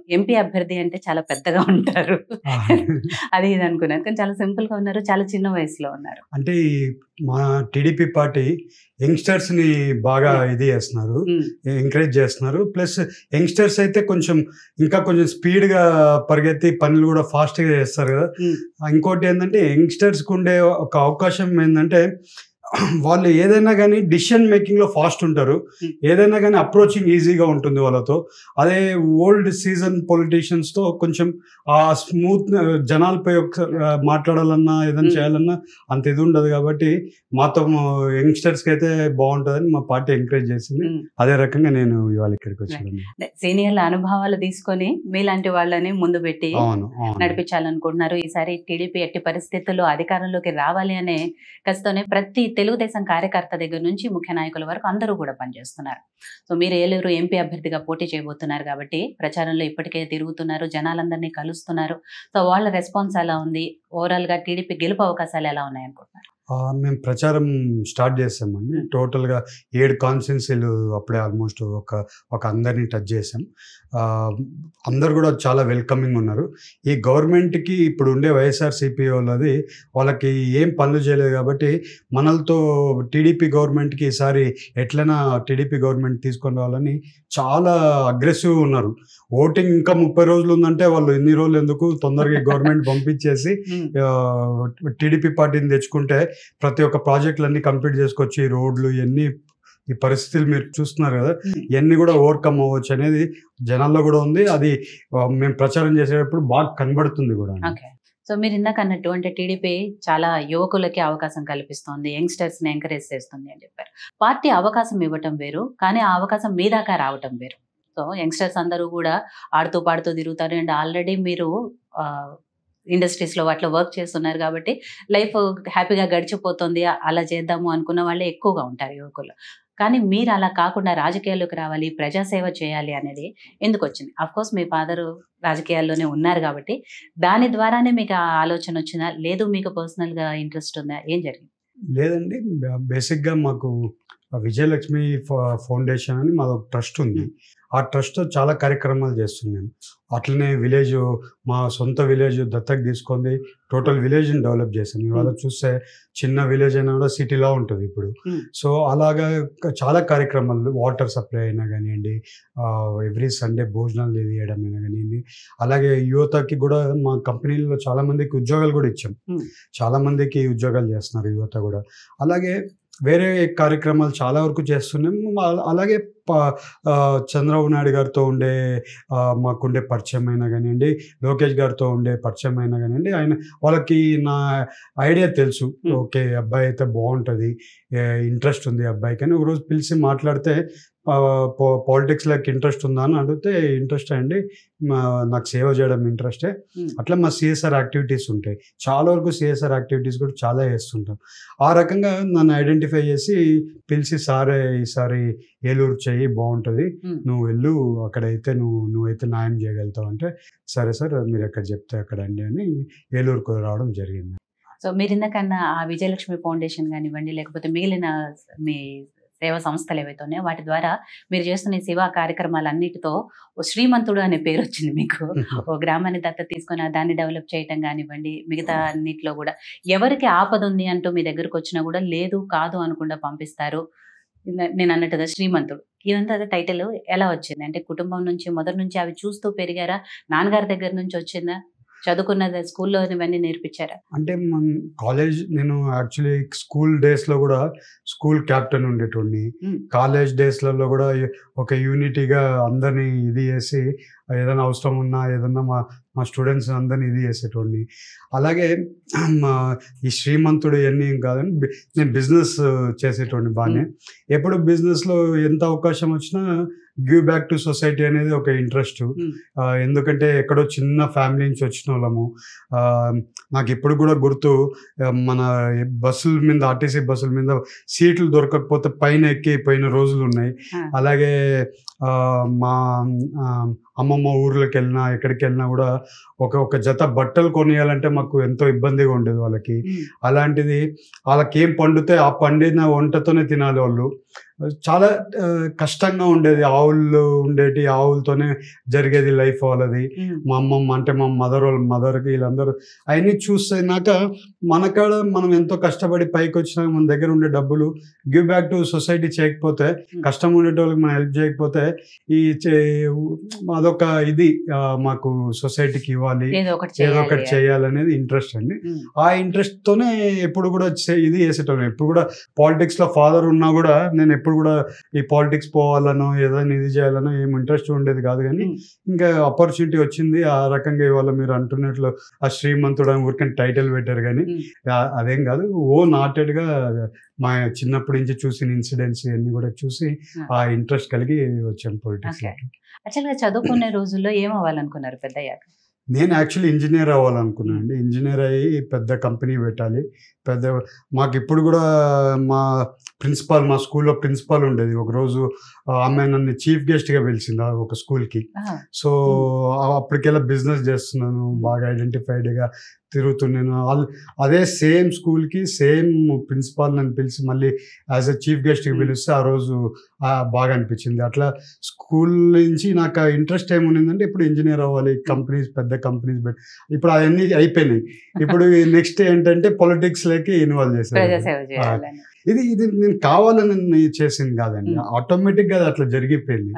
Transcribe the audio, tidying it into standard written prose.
MP అభ్యర్థి అంటే చాలా పెద్దగా ఉంటారు. అది ఇది అనుకున్నాను. కానీ చాలా సింపుల్‌గా ఉన్నారు. చాలా చిన్న వయసులో ఉన్నారు. అంటే మా టీడీపీ పార్టీ యంగ్‌స్టర్స్‌ని బాగా ఇది చేస్తున్నారు. ఎంకరేజ్ చేస్తున్నారు. ప్లస్ యంగ్‌స్టర్స్ అయితే ఇంకా కొంచెం స్పీడ్‌గా పరిగెత్తి పనులు కూడా ఫాస్ట్‌గా చేస్తారు కదా! ఇంకోటి ఏంటంటే యంగ్‌స్టర్స్‌కి ఉండే ఒక అవకాశం ఏంటంటే వాళ్ళు ఏదైనా కానీ డిసిషన్ మేకింగ్‌లో ఫాస్ట్ ఉంటారు. ఏదైనా కానీ అప్రోచింగ్ ఈజీగా ఉంటుంది వాళ్ళతో. అదే ఓల్డ్ సీజన్ పొలిటీషియన్స్‌తో కొంచెం ఆ స్మూత్ జనాలపై మాట్లాడాలన్నా ఏదైనా చేయాలన్నా అంత ఇది ఉండదు కాబట్టి మాతో యంగ్‌స్టర్స్‌కి అయితే బాగుంటుందని మా పార్టీ ఎంకరేజ్ చేసింది. అదే రకంగా నేను ఇవాళ ఇక్కడికి వచ్చాను. సీనియర్ల అనుభవాలు తీసుకొని మీలాంటి వాళ్ళని ముందు పెట్టి నడిపించాలనుకుంటున్నారు. ఈసారి టీడీపీ ఎట్టి పరిస్థితుల్లో అధికారంలోకి రావాలి అనే కసితోనే ప్రతి తెలుగుదేశం కార్యకర్త దగ్గర నుంచి ముఖ్య నాయకుల వరకు అందరూ కూడా పనిచేస్తున్నారు. సో మీరు ఏలూరు ఎంపీ అభ్యర్థిగా పోటీ చేయబోతున్నారు కాబట్టి ప్రచారంలో ఇప్పటికే తిరుగుతున్నారు, జనాలందరినీ కలుస్తున్నారు. సో వాళ్ళ రెస్పాన్స్ ఎలా ఉంది? ఓవరాల్గా టీడీపీ గెలుపు అవకాశాలు ఎలా ఉన్నాయి అనుకుంటున్నారు? మేము ప్రచారం స్టార్ట్ చేసామండి. టోటల్గా 7 కాన్స్టిట్యున్సీలు అప్పుడే ఆల్మోస్ట్ ఒక అందరినీ టచ్ చేసాం. అందరు కూడా చాలా వెల్కమింగ్ ఉన్నారు. ఈ గవర్నమెంట్కి ఇప్పుడు ఉండే వైఎస్ఆర్సీపీ వాళ్ళకి ఏం పనులు చేయలేదు కాబట్టి మనలతో టీడీపీ గవర్నమెంట్కి ఈసారి ఎట్లైనా టీడీపీ గవర్నమెంట్ తీసుకొని రావాలని చాలా అగ్రెసివ్ ఉన్నారు. ఓటింగ్ ఇంకా 30 రోజులు ఉందంటే వాళ్ళు ఎన్ని రోజులు ఎందుకు తొందరగా గవర్నమెంట్ పంపించేసి టీడీపీ పార్టీని తెచ్చుకుంటే ప్రతి ఒక్క ప్రాజెక్టులన్నీ కంప్లీట్ చేసుకోవచ్చు. ఈ రోడ్లు ఇవన్నీ ఈ పరిస్థితులు మీరు చూస్తున్నారు కదా, ఇవన్నీ కూడా ఓవర్కమ్ అవ్వచ్చు అనేది జనాల్లో కూడా ఉంది. అది మేము ప్రచారం చేసేటప్పుడు బాగా కనబడుతుంది కూడా. సో మీరు ఇందాక అన్నట్టు అంటే టీడీపీ చాలా యువకులకి అవకాశం కల్పిస్తోంది, యంగ్స్టర్స్ని ఎంకరేజ్ చేస్తుంది అని చెప్పారు. పార్టీ అవకాశం ఇవ్వటం వేరు, కానీ ఆ అవకాశం మీ దాకా రావటం వేరు. సో యంగ్స్టర్స్ అందరూ కూడా ఆడుతూ పాడుతూ తిరుగుతారు. అండ్ ఆల్రెడీ మీరు ఇండస్ట్రీస్లో వాటిలో వర్క్ చేస్తున్నారు కాబట్టి లైఫ్ హ్యాపీగా గడిచిపోతుంది, అలా చేద్దాము అనుకున్న వాళ్ళే ఎక్కువగా ఉంటారు యువకులు. కానీ మీరు అలా కాకుండా రాజకీయాల్లోకి రావాలి, ప్రజాసేవ చేయాలి అనేది ఎందుకు వచ్చింది? అఫ్కోర్స్ మీ ఫాదరు రాజకీయాల్లోనే ఉన్నారు కాబట్టి దాని ద్వారానే మీకు ఆ ఆలోచన వచ్చిందా? లేదు మీకు పర్సనల్గా ఇంట్రెస్ట్ ఉందా? ఏం జరిగింది? లేదండి, బేసిక్గా మాకు విజయలక్ష్మి ఫౌండేషన్ అని మాది ఒక ట్రస్ట్ ఉంది. ఆ ట్రస్ట్తో చాలా కార్యక్రమాలు చేస్తున్నాను. అట్లనే విలేజ్, మా సొంత విలేజ్ దత్తకు తీసుకొని టోటల్ విలేజ్ని డెవలప్ చేసాం. ఇవాళ చూస్తే చిన్న విలేజ్ అయినా కూడా సిటీలా ఉంటుంది ఇప్పుడు. సో అలాగా చాలా కార్యక్రమాలు, వాటర్ సప్లై అయినా కానివ్వండి, ఎవ్రీ సండే భోజనాలు చేయడం అయినా కానివ్వండి, అలాగే యువతకి కూడా మా కంపెనీలో చాలా మందికి ఉద్యోగాలు కూడా ఇచ్చాం. చాలా మందికి ఉద్యోగాలు చేస్తున్నారు యువత కూడా. అలాగే వేరే కార్యక్రమాలు చాలా వరకు చేస్తున్నాం. అలాగే చంద్రబాబు నాయుడు గారితో మాకుండే పరిచయం అయినా కానివ్వండి, లోకేష్ గారితో ఉండే పరిచయం అయినా కానివ్వండి, వాళ్ళకి నా ఐడియా తెలుసు. ఓకే, అబ్బాయి అయితే బాగుంటుంది, ఇంట్రెస్ట్ ఉంది అబ్బాయికి అని ఒకరోజు పిలిచి మాట్లాడితే, పాలిటిక్స్లోకి ఇంట్రెస్ట్ ఉందా అని అడిగితే, ఇంట్రెస్ట్ అండి, నాకు సేవ చేయడం ఇంట్రెస్టే. అట్లా మా సిఎస్ఆర్ యాక్టివిటీస్ ఉంటాయి, చాలా వరకు సిఎస్ఆర్ యాక్టివిటీస్ కూడా చాలా చేస్తుంటాం. ఆ రకంగా నన్ను ఐడెంటిఫై చేసి పిలిచి, సారే ఈసారి ఏలూరు చెయ్యి బాగుంటుంది, నువ్వు వెళ్ళు, అక్కడైతే నువ్వైతే న్యాయం చేయగలుగుతావు అంటే, సరే సార్ మీరు ఎక్కడ చెప్తే అక్కడ అండి అని ఏలూరుకు రావడం జరిగింది. సో మీరు ఇందాకన్నా ఆ విజయలక్ష్మి ఫౌండేషన్ కానివ్వండి, లేకపోతే మిగిలిన మీ సేవా సంస్థలు ఏవైతే ఉన్నాయో వాటి ద్వారా మీరు చేస్తున్న ఈ సేవా కార్యక్రమాలన్నిటితో శ్రీమంతుడు అనే పేరు వచ్చింది మీకు. ఓ గ్రామాన్ని దత్త తీసుకొని దాన్ని డెవలప్ చేయటం కానివ్వండి, మిగతా అన్నిటిలో కూడా ఎవరికి ఆపద ఉంది అంటూ మీ దగ్గరకు వచ్చినా కూడా లేదు కాదు అనకుండా పంపిస్తారు. నేను అన్నట్టుగా శ్రీమంతుడు, ఇదంతా టైటిల్ ఎలా వచ్చింది? అంటే కుటుంబం నుంచి మొదటి నుంచి అవి చూస్తూ పెరిగారా? నాన్నగారి దగ్గర నుంచి వచ్చిందా? చదువుకున్నది స్కూల్లో ఇవన్నీ నేర్పించారా? అంటే కాలేజ్, నేను యాక్చువల్లీ స్కూల్ డేస్లో కూడా స్కూల్ క్యాప్టెన్ ఉండేటోడిని. కాలేజ్ డేస్లలో కూడా ఒక యూనిటీగా అందరినీ ఇది చేసి, ఏదైనా అవసరం ఉన్నా ఏదన్నా మా స్టూడెంట్స్ అందరినీ ఇది చేసేటోడిని. అలాగే ఈ శ్రీమంతుడు ఇవన్నీ కాదని నేను బిజినెస్ చేసేటోడిని బాగానే. ఎప్పుడు బిజినెస్లో ఎంత అవకాశం వచ్చినా గివ్ బ్యాక్ టు సొసైటీ అనేది ఒక ఇంట్రెస్ట్. ఎందుకంటే ఎక్కడో చిన్న ఫ్యామిలీ నుంచి వచ్చిన వాళ్ళము. నాకు ఇప్పుడు కూడా గుర్తు, మన బస్సుల మీద, ఆర్టీసీ బస్సుల మీద సీట్లు దొరకకపోతే పైన ఎక్కిపోయిన రోజులు ఉన్నాయి. అలాగే మా అమ్మమ్మ ఊర్లోకి వెళ్ళినా ఎక్కడికి వెళ్ళినా కూడా ఒక జత బట్టలు కొనియాలంటే మాకు ఎంతో ఇబ్బందిగా ఉండేది వాళ్ళకి. అలాంటిది వాళ్ళకి ఏం పండితే ఆ పండిన వంటతోనే తినాలి వాళ్ళు. చాలా కష్టంగా ఉండేది. ఆవులు ఉండేటి, ఆవులతోనే జరిగేది లైఫ్ వాళ్ళది. మా అమ్మమ్మ అంటే మా మదర్కి వీళ్ళందరూ అవన్నీ చూసినాక మనకాడ మనం ఎంతో కష్టపడి పైకి వచ్చినాక మన దగ్గర ఉండే డబ్బులు గివ్ బ్యాక్ టు సొసైటీ చేయకపోతే, కష్టం ఉండేటోళ్ళకి మనం హెల్ప్ చేయకపోతే ఈ అదొక ఇది మాకు సొసైటీకి ఇవ్వాలి, ఏదో ఒకటి చేయాలనేది ఇంట్రెస్ట్ అండి. ఆ ఇంట్రెస్ట్ తోనే ఎప్పుడు కూడా ఇది చేసేటోళ్ళం. ఎప్పుడు కూడా పాలిటిక్స్ లో ఫాదర్ ఉన్నా కూడా నేను ఎప్పుడు కూడా ఈ పాలిటిక్స్ పోవాలనో ఏదైనా ఇది చేయాలనో ఏం ఇంట్రెస్ట్ ఉండేది కాదు. కానీ ఇంకా ఆపర్చునిటీ వచ్చింది ఆ రకంగా. ఇవాళ మీరు అంటున్నట్లు ఆ శ్రీమంతుడు అని ఊరికని టైటిల్ పెట్టారు, కానీ అదేం కాదు. నాటెడ్ గా మా చిన్నప్పటి నుంచి చూసిన ఇన్సిడెంట్స్ అన్ని కూడా చూసి ఆ ఇంట్రెస్ట్ కలిగి వచ్చాను పాలిటిక్స్. యాక్చువల్గా చదువుకునే రోజుల్లో ఏం అవ్వాలనుకున్నారు పెద్దయ్యాక? నేను యాక్చువల్లీ ఇంజనీర్ అవ్వాలనుకున్నాను అండి. ఇంజనీర్ అయ్యి పెద్ద కంపెనీ పెట్టాలి. మాకు ఇప్పుడు కూడా మా స్కూల్లో ప్రిన్సిపాల్ ఉండేది. ఒకరోజు ఆమె నన్ను చీఫ్ గెస్ట్గా పిలిచింది ఒక స్కూల్కి. సో అప్పటికెళ్ళా బిజినెస్ చేస్తున్నాను, బాగా ఐడెంటిఫైడ్గా తిరుగుతున్నాను. అదే సేమ్ స్కూల్కి సేమ్ ప్రిన్సిపాల్ నన్ను పిలిచి మళ్ళీ యాజ్ ఎ చీఫ్ గెస్ట్కి పిలిస్తే ఆ రోజు బాగా అనిపించింది. అట్లా స్కూల్ నుంచి నాకు ఇంట్రెస్ట్ ఏముండిందంటే ఇప్పుడు ఇంజనీర్ అవ్వాలి, పెద్ద కంపెనీస్ పెట్టి. ఇప్పుడు అవన్నీ అయిపోయినాయి. ఇప్పుడు నెక్స్ట్ ఏంటంటే పొలిటిక్స్ లోకి ఇన్వాల్వ్ చేశాను. ఇది నేను కావాలని చేసింది కాదండి, ఆటోమేటిక్ గా అట్లా జరిగిపోయింది.